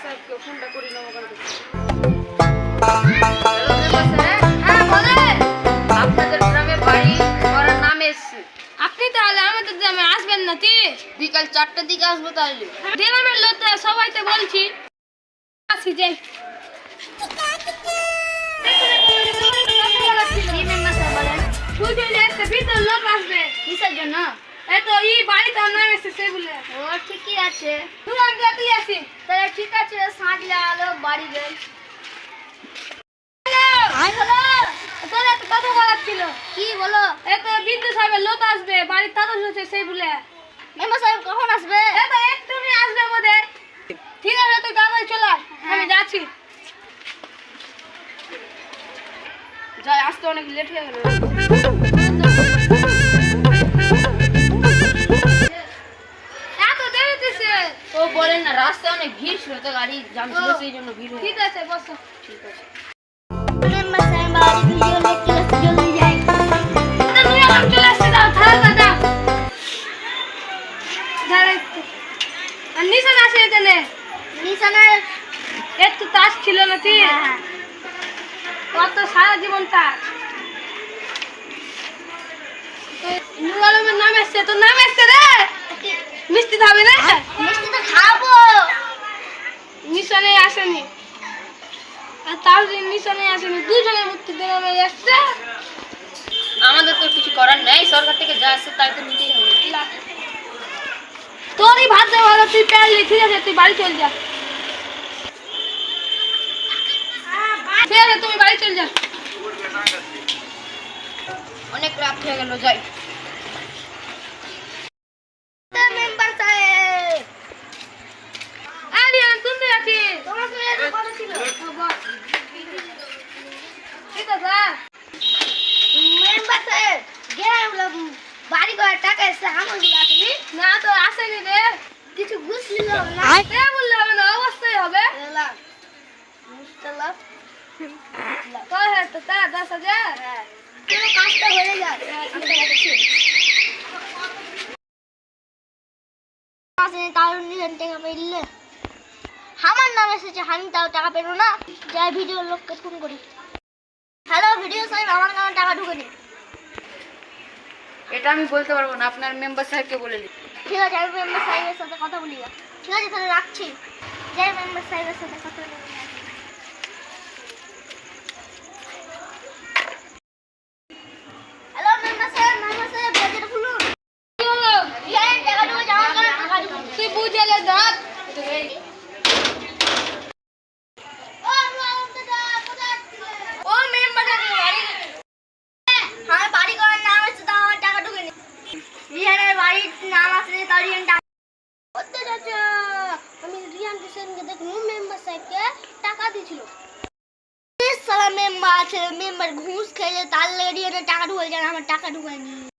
সাহেবকে ফোনটা করি না ওখানে। হ্যাঁ বলেন। আপনাদের গ্রামে বাড়ি করার নাম এসছে। আপনি তাহলে আমাদের গ্রামে আসবেন নাকি? বিকাল 4টার দিকে আসবো তাহলে। গ্রামের লোক সবাইকে বলছি আসি যাই। একটা ভিতর লোক আসবে কিসের জন্য? এতো এই বাড়িতে নাম এসছে সেগুলো। ও ঠিকই আছে, তুই আমি দেখলি আসি। তাহলে ঠিক আছে, সাঁজলে আলো বাড়ি যাই। তোর একটা কথা বলার ছিল। কি বলো? এতো বিদ্যুৎ সাহেবের লোক আসবে বাড়ির তাতা হচ্ছে সেই বলে। মেম্বার সাহেব কখন আসবে? এতো একটুখানি আসবে বোধে। ঠিক আছে তুই তাড়াতাড়ি চলে আয়, আমি যাচ্ছি। যাই, আসতে অনেক লেট হয়ে গেল। এত দেরি দিছে। ও বলেন না, রাস্তায় অনেক ভিড় ছিল তো, গাড়ি জ্যাম ছিল, সেই জন্য ভিড় হয়ে ঠিক আছে বসো। ঠিক আছে। মেম্বার সাহেব বাড়ি ভিডিও দেখতে আসতে জলদি যাই। তুমি এখন চলে আসতে দাও, থালা দাও। ধারে আর নিশান আসে এখানে। নিশানের একটু তাস ছিল নাকি? হ্যাঁ। কত সারা জীবন তাস। নূর আলমের নাম এসছে, তোর নাম এসছে রে। মিষ্টি খাবি না? মিষ্টি তো খাবো। নিশানে আসেনি, আর তাও যে নিশানে আসেনি, দুজনের মধ্যে গ্রামে এসছে। আমাদের তো কিছু করার নেই, সরকার থেকে যা আসছে তাই তো নিতেই হবে। তোরই ভাত দেওয়া হলো, তুই পারলি। ঠিক আছে তুই বাড়ি চল যা। ঠিক আছে তুমি বাড়ি চল যা। অনেক রাত হয়ে গেল, যাই। মেম্বার সাহেব আরে আমি শুনতে আছি। তোমার সঙ্গে একটা কথা ছিল। ঠিক আছে। মেম্বার সাহেব বাড়ি করার টাকা এসছে, আমার গুলো আসেনি। না তো আসেনি রে। কিছু ঘুষ নিল না। এ বললে হবে না, অবশ্যই হবে। এলাম। মুস্তালাফ। তো হ্যাঁ তো তা 10,000। হ্যাঁ। পুরো কাজটা হয়ে যায়। আমি যাচ্ছি। আসেনি, তাও নিজের টাকা পেলে। আমার নাম এসেছে, আমি তাও টাকা পেলো না। যাই ভিডিও লোককে ফোন করি। হ্যালো ভিডিও সাহেব, আমার নামে টাকা ঢুকেনি। এটা আমি বলতে পারবো না, আপনার মেম্বার সাহেবকে বলে দিন। ঠিক আছে, আমি মেম্বার সাহেবের সাথে কথা বলি। ঠিক আছে তাহলে রাখছি। যাই মেম্বার সাহেবের সাথে কথা বলি। হ্যালো মেম্বার সাহেব গেটটা খুলুন। কি হলো? এই টাকা ঢুকে যাওয়ার কারণে টাকা ঢুকে। তুই বুঝলে দাঁত। ও আমাকে দাও, কোথায় আসছিলে? ও মেম্বার সাহেব বাড়ি। আমার বাড়ি করার নাম এসেছে, তাও আমার টাকা ঢুকেনি। রিহানের বাড়ির নাম আসলে তাও রিহান টাকা করতে যাচ্ছে। আমি রিহান হোসেনকে দেখুন মেম্বার সাহেবকে টাকা দিয়েছিল। সালা মেম্বার আছে, মেম্বার ঘুষ খেয়ে তার লেগে রিহানের টাকা ঢুকে যায়, আমার টাকা ঢুকেনি।